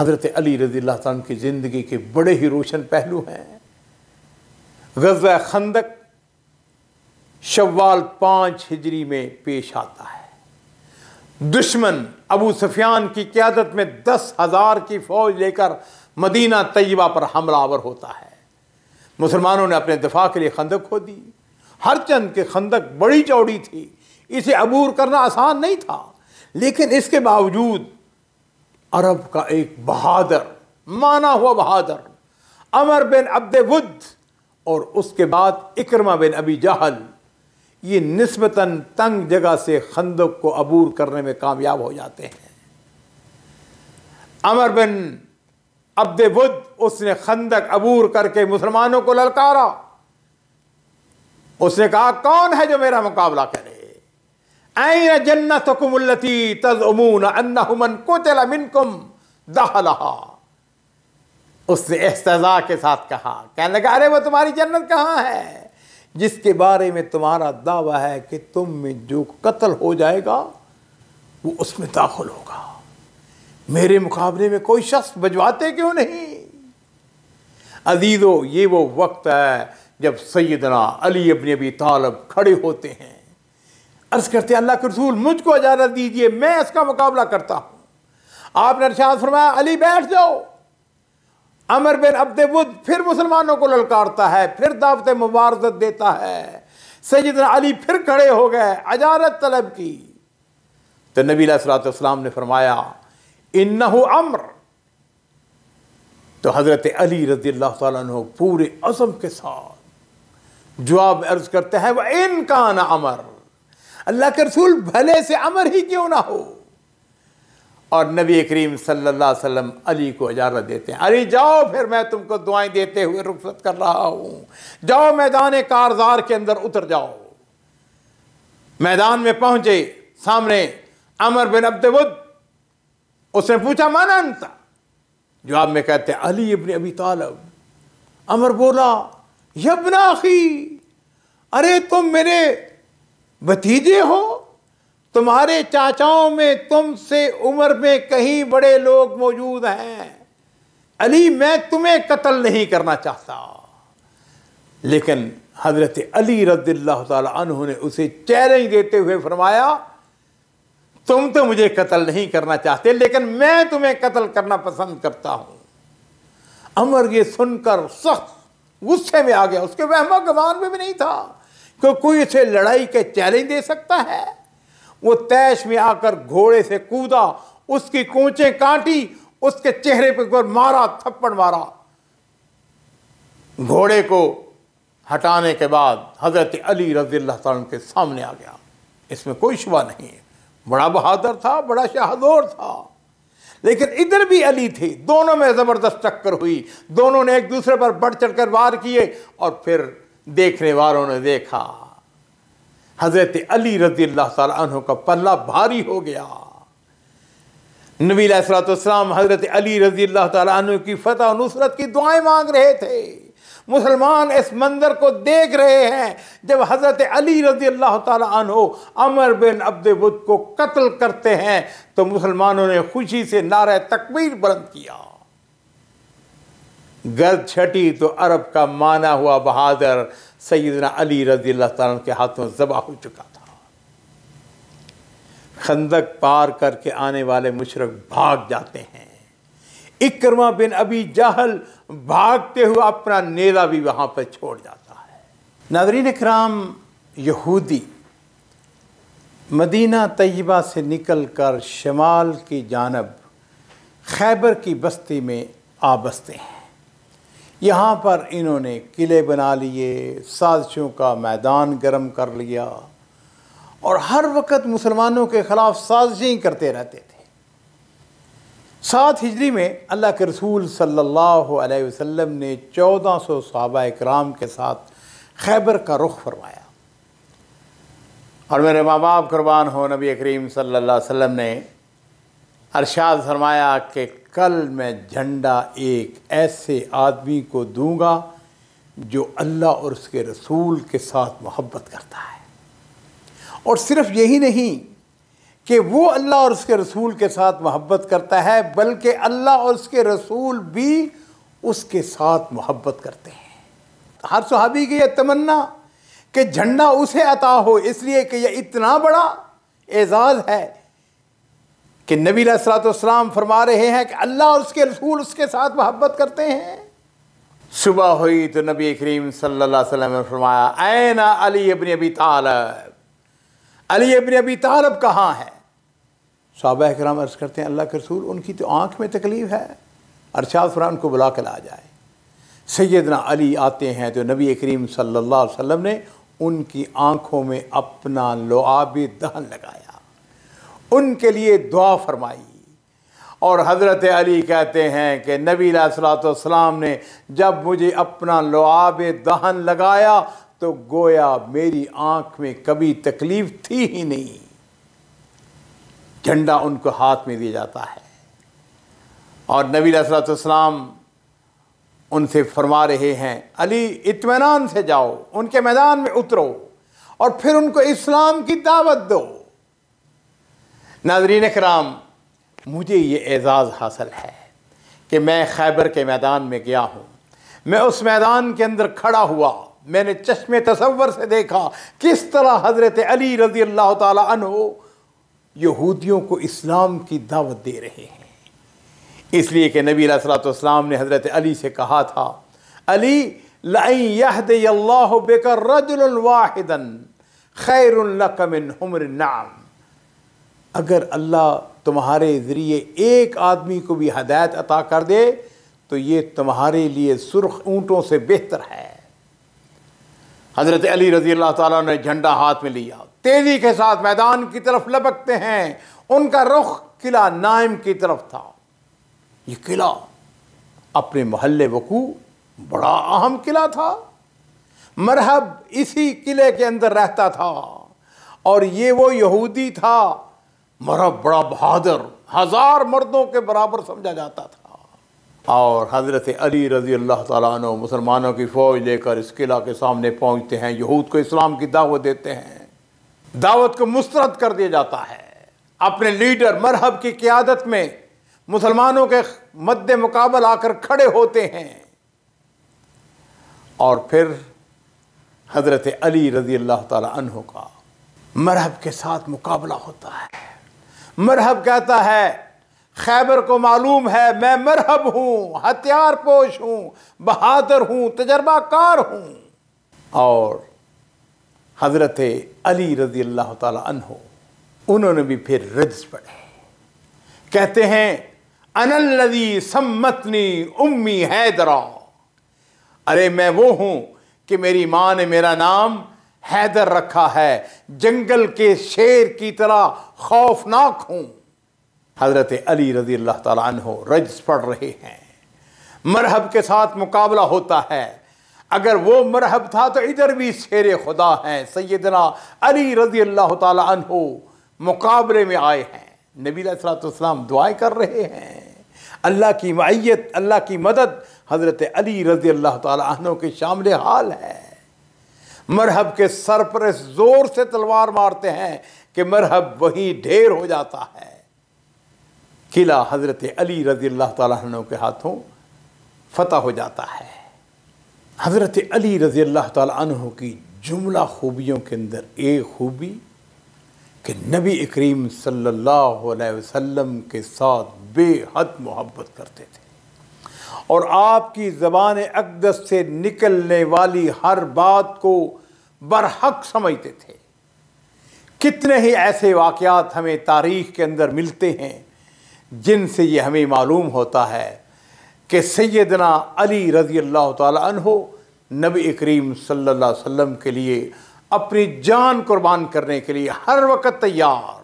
हज़रत अली रज़ियल्लाहु अन्हु की ज़िंदगी के बड़े ही रोशन पहलू हैं। ग़ज़वा खंदक शव्वाल 5 हिजरी में पेश आता है। दुश्मन अबू सुफियान की क़यादत में 10,000 की फ़ौज लेकर मदीना तैयबा पर हमलावर होता है। मुसलमानों ने अपने दिफा के लिए खंदक खोदी। हर चंद के खंदक बड़ी चौड़ी थी, इसे अबूर करना आसान नहीं था, लेकिन इसके बावजूद अरब का एक बहादुर, माना हुआ बहादुर अमर बिन अब्द वुद और उसके बाद इकरमा बिन अबी जहल, ये निस्बतन तंग जगह से खंदक को अबूर करने में कामयाब हो जाते हैं। अमर बिन अब्द वुद, उसने खंदक अबूर करके मुसलमानों को ललकारा। उसने कहा, कौन है जो मेरा मुकाबला करे? ऐन जन्नतकुम अल्लती तज़उमून अन्नहु मन कुतिला मिनकुम दखलहा। उसने इस्तिज़ा के साथ कहा, कहने लगा, अरे वो तुम्हारी जन्नत कहाँ है जिसके बारे में तुम्हारा दावा है कि तुम में जो कत्ल हो जाएगा वो उसमें दाखिल होगा। मेरे मुकाबले में कोई शख्स बजवाते क्यों नहीं? अजीज़ो, ये वो वक्त है जब सैयदना अली इब्न अबी तालिब खड़े होते हैं, अर्ज करते हैं, अल्लाह के रसूल मुझको इजाज़त दीजिए, मैं इसका मुकाबला करता हूँ। आपने इरशाद फरमाया, अली बैठ जाओ। अमर बिन अब्द वुद फिर मुसलमानों को ललकारता है, फिर दावत मुबारज़त देता है। सैयदना अली फिर खड़े हो गए, इजाज़त तलब की। तो नबी अलैहिस्सलातु वस्सलाम ने फरमाया, इन्नहु अम्र। तो हज़रत अली रज़ियल्लाहु तआला अन्हु पूरे अज़म के साथ जवाब अर्ज करते हैं, वह इन कान अमर, अल्लाह के रसूल भले से अमर ही क्यों ना हो। और नबी करीम सल्लल्लाहु अलैहि वसल्लम अली को इजाज़त देते हैं, अली जाओ, फिर मैं तुमको दुआएं देते हुए रुखसत कर रहा हूँ, जाओ मैदान कारज़ार के अंदर उतर जाओ। मैदान में पहुंचे, सामने अमर बिन अब्द वुद। उसने पूछा, मन अंत? जवाब में कहते हैं, अली इब्न अबी तालिब। अमर बोला, यब्न अखी, अरे तुम मेरे भतीजे हो, तुम्हारे चाचाओं में तुमसे उम्र में कहीं बड़े लोग मौजूद हैं। अली, मैं तुम्हें कत्ल नहीं करना चाहता। लेकिन हज़रत अली रज़ियल्लाहु ताला अन्हु ने उसे चैलेंज देते हुए फरमाया, तुम तो मुझे कत्ल नहीं करना चाहते, लेकिन मैं तुम्हें कत्ल करना पसंद करता हूं। अमर ये सुनकर सख्त गुस्से में आ गया। उसके वहमा गुमान में भी नहीं था कि कोई इसे लड़ाई के चैलेंज दे सकता है। वो तैश में आकर घोड़े से कूदा, उसकी कूंचें काटी, उसके चेहरे पर मारा, थप्पड़ मारा। घोड़े को हटाने के बाद हज़रत अली रज़ियल्लाहु ताला के सामने आ गया, इसमें कोई शुबा नहीं है। बड़ा बहादुर था, बड़ा शाहदोर था, लेकिन इधर भी अली थे। दोनों में ज़बरदस्त टक्कर हुई, दोनों ने एक दूसरे पर बढ़ चढ़कर वार किए और फिर देखने वालों ने देखा हज़रत अली रज़ियल्लाहु ताला अन्हु का पल्ला भारी हो गया। नबी अलैहिस्सलातु वस्सलाम हज़रत अली रज़ियल्लाहु ताला अन्हु की फतह और नुसरत की दुआएं मांग रहे थे। मुसलमान इस मंजर को देख रहे हैं जब हज़रत अली रज़ियल्लाहु ताला अन्हु अमर बिन अब्द वुद को कत्ल करते हैं, तो मुसलमानों ने खुशी से नारा तकबीर बुलंद किया। गर्द छटी तो अरब का माना हुआ बहादुर सैयदना अली रज़ियल्लाहु ताला के हाथों ज़बह हो चुका था। खंदक पार करके आने वाले मुशरिक भाग जाते हैं। इकरमा बिन अबी जहल भागते हुए अपना नेज़ा भी वहाँ पर छोड़ जाता है। नाज़रीन किराम, यहूदी मदीना तैयबा से निकलकर शमाल की जानब खैबर की बस्ती में आ बसते हैं। यहाँ पर इन्होंने किले बना लिए, साजिशों का मैदान गर्म कर लिया और हर वक्त मुसलमानों के ख़िलाफ़ साजिशें करते रहते थे। 7 हिजरी में अल्लाह के रसूल सल्लल्लाहु अलैहि वसल्लम ने 1400 सहाबा इकराम के साथ खैबर का रुख फरमाया। और मेरे माँ बाप कुर्बान हो, नबी करीम सल्लल्लाहु अलैहि वसल्लम ने अरशाद फरमाया कि कल मैं झंडा एक ऐसे आदमी को दूंगा जो अल्लाह और उसके रसूल के साथ मोहब्बत करता है। और सिर्फ यही नहीं कि वो अल्लाह और उसके रसूल के साथ मोहब्बत करता है, बल्कि अल्लाह और उसके रसूल भी उसके साथ मोहब्बत करते हैं। हर सहाबी की यह तमन्ना कि झंडा उसे अता हो, इसलिए कि यह इतना बड़ा एजाज़ है कि नबी अलैहिस्सलाम फरमा रहे हैं कि अल्लाह और उसके रसूल उसके साथ मोहब्बत करते हैं। सुबह हुई तो नबी करीम सल्लल्लाहु अलैहि वसल्लम ने फरमाया, ऐना अली इब्न अबी तालिब, अली इब्न अबी तालिब कहाँ है? सहाबा किराम अर्ज़ करते हैं, अल्लाह के रसूल उनकी तो आँख में तकलीफ़ है, अरशाद फरमाया उनको बुला के ला जाए। सैयदना अली आते हैं तो नबी करीम सल्लल्लाहु अलैहि वसल्लम ने उनकी आँखों में अपना लुआब दहन लगाया, उनके लिए दुआ फरमाई। और हज़रत अली कहते हैं कि नबी अलैहिस्सलाम ने जब मुझे अपना लुआब दहन लगाया तो गोया मेरी आँख में कभी तकलीफ़ थी ही नहीं। झंडा उनको हाथ में दिया जाता है और नबी अलैहिस्सलाम उनसे फरमा रहे हैं, अली इत्मीनान से जाओ, उनके मैदान में उतरो और फिर उनको इस्लाम की दावत दो। नाज़रीन किराम, मुझे ये एजाज़ हासिल है कि मैं खैबर के मैदान में गया हूँ। मैं उस मैदान के अंदर खड़ा हुआ, मैंने चश्मे तसव्वुर से देखा किस तरह हज़रत अली रज़ी अल्लाह ताला अन्हु यहूदियों को इस्लाम की दावत दे रहे हैं। इसलिए कि नबी अलैहिस्सलाम ने हज़रत अली से कहा था, अली लअन यहदियल्लाहु बिका रजुलन वाहिदन खैरुन लक मिन हुमरिन नअम, अगर अल्लाह तुम्हारे ज़रिए एक आदमी को भी हदायत अता कर दे तो ये तुम्हारे लिए सुर्ख ऊँटों से बेहतर है। हज़रत अली रज़ी अल्लाह ताला ने झंडा हाथ में लिया, तेज़ी के साथ मैदान की तरफ लपकते हैं। उनका रुख किला नाइम की तरफ था। ये किला अपने महल्ले वकू बड़ा अहम किला था। मरहब इसी किले के अंदर रहता था और ये वो यहूदी था, मरहब बड़ा बहादुर, 1000 मर्दों के बराबर समझा जाता था। और हज़रत अली रज़ी अल्लाह ताला अन्हु मुसलमानों की फ़ौज लेकर इस किला के सामने पहुँचते हैं, यहूद को इस्लाम की दावत देते हैं। दावत को मुस्तरद कर दिया जाता है। अपने लीडर मरहब की क़ियादत में मुसलमानों के मद्दे मुकाबल आकर खड़े होते हैं और फिर हज़रत अली रज़ी अल्लाह ताला अन्हु का मरहब के साथ मुकाबला होता है। मरहब कहता है, खैबर को मालूम है मैं मरहब हूँ, हथियार पोश हूँ, बहादुर हूँ, तजर्बाकार हूँ। और हज़रत अली रज़ी अल्लाह ताला अन्हु उन्होंने भी फिर रज्स पढ़े। कहते हैं, अनल्लज़ी सम्मतनी उम्मी हैदरा, अरे मैं वो हूँ कि मेरी माँ ने मेरा नाम हैदर रखा है, जंगल के शेर की तरह खौफनाक हूँ। हज़रत अली रज़ी अल्लाह ताला अन्हु रज्स पढ़ रहे हैं, मरहब के साथ मुकाबला होता है। अगर वो मरहब था तो इधर भी शेर खुदा हैं, सैयदना अली रज़ी अल्लाह ताला अन्हु मुकाबले में आए हैं। नबी अलैहिस्सलाम दुआएं कर रहे हैं, अल्लाह की मअय्यत, अल्लाह की मदद हज़रत अली रज़ी अल्लाह ताला अन्हु के शामिल हाल है। मरहब के सर पर इस जोर से तलवार मारते हैं कि मरहब वहीं ढेर हो जाता है। किला हज़रत अली रज़ी अल्लाह ताला अन्हु के हाथों फतह हो जाता है। हज़रत अली रज़ी अल्लाह ताला अन्हु की जुमला खूबियों के अंदर एक खूबी कि नबी करीम सल्लल्लाहु अलैहि वसल्लम के साथ बेहद मोहब्बत करते थे और आपकी ज़बान अक़दस से निकलने वाली हर बात को बरहक समझते थे। कितने ही ऐसे वाक़यात हमें तारीख़ के अंदर मिलते हैं जिनसे ये हमें मालूम होता है कि सैयदना अली रज़ी अल्लाह ताला अन्हु नबी करीम सल्लल्लाहु अलैहि वसल्लम के लिए अपनी जान कुर्बान करने के लिए हर वक्त तैयार।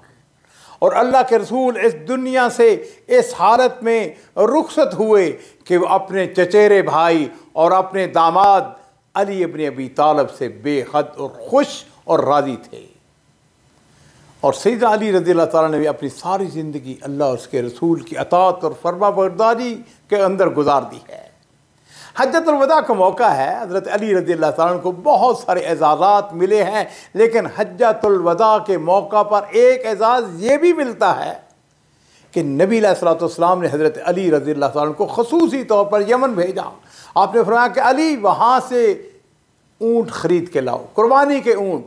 और अल्लाह के रसूल इस दुनिया से इस हालत में रुखसत हुए कि वो अपने चचेरे भाई और अपने दामाद अली इब्न अबी तालिब से बेहद और खुश और राज़ी थे। और सैयदना अली रज़ी अल्लाह ताला ने भी अपनी सारी ज़िंदगी अल्लाह और उसके रसूल की अताअत और फरमाबरदारी के अंदर गुजार दी है। हज्जतुल वदा का मौका है। हज़रत अली रज़ियल्लाहु ताला अन्हु को बहुत सारे एजाज़ात मिले हैं, लेकिन हज्जतुल वदा के मौका पर एक एजाज़ ये भी मिलता है कि नबी अलैहिस्सलाम ने हज़रत अली रज़ियल्लाहु ताला अन्हु को ख़ुसूसी तौर पर यमन भेजा। आपने फरमाया कि अली वहाँ से ऊँट ख़रीद के लाओ, कुर्बानी के ऊँट।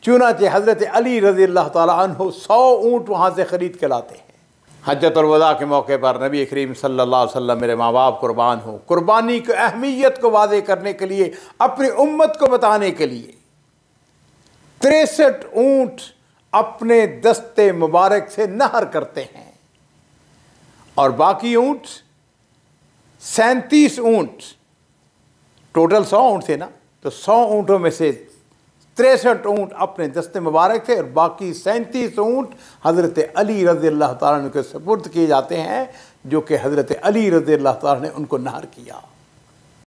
चुनांचे हज़रत अली रज़ियल्लाहु ताला अन्हु 100 ऊँट वहाँ से ख़रीद के लाते हैं। हज्जतुल वदा के मौके पर नबी करीम सल्लल्लाहु अलैहि वसल्लम मेरे माँ बाप कुर्बान हो, कुर्बानी की अहमियत को वाज़े करने के लिए, अपनी उम्मत को बताने के लिए 63 ऊँट अपने दस्ते मुबारक से नहर करते हैं और बाकी ऊँट 37 ऊँट, टोटल 100 ऊँट थे ना, तो 100 ऊँटों में से 63 ऊँट अपने दस्ते मुबारक थे और बाकी 37 ऊँट हज़रत अली रज़ियल्लाहु ताला अन्हु के सुपुर्द किए जाते हैं, जो कि हज़रत अली रज़ियल्लाहु ताला ने उनको नहर किया।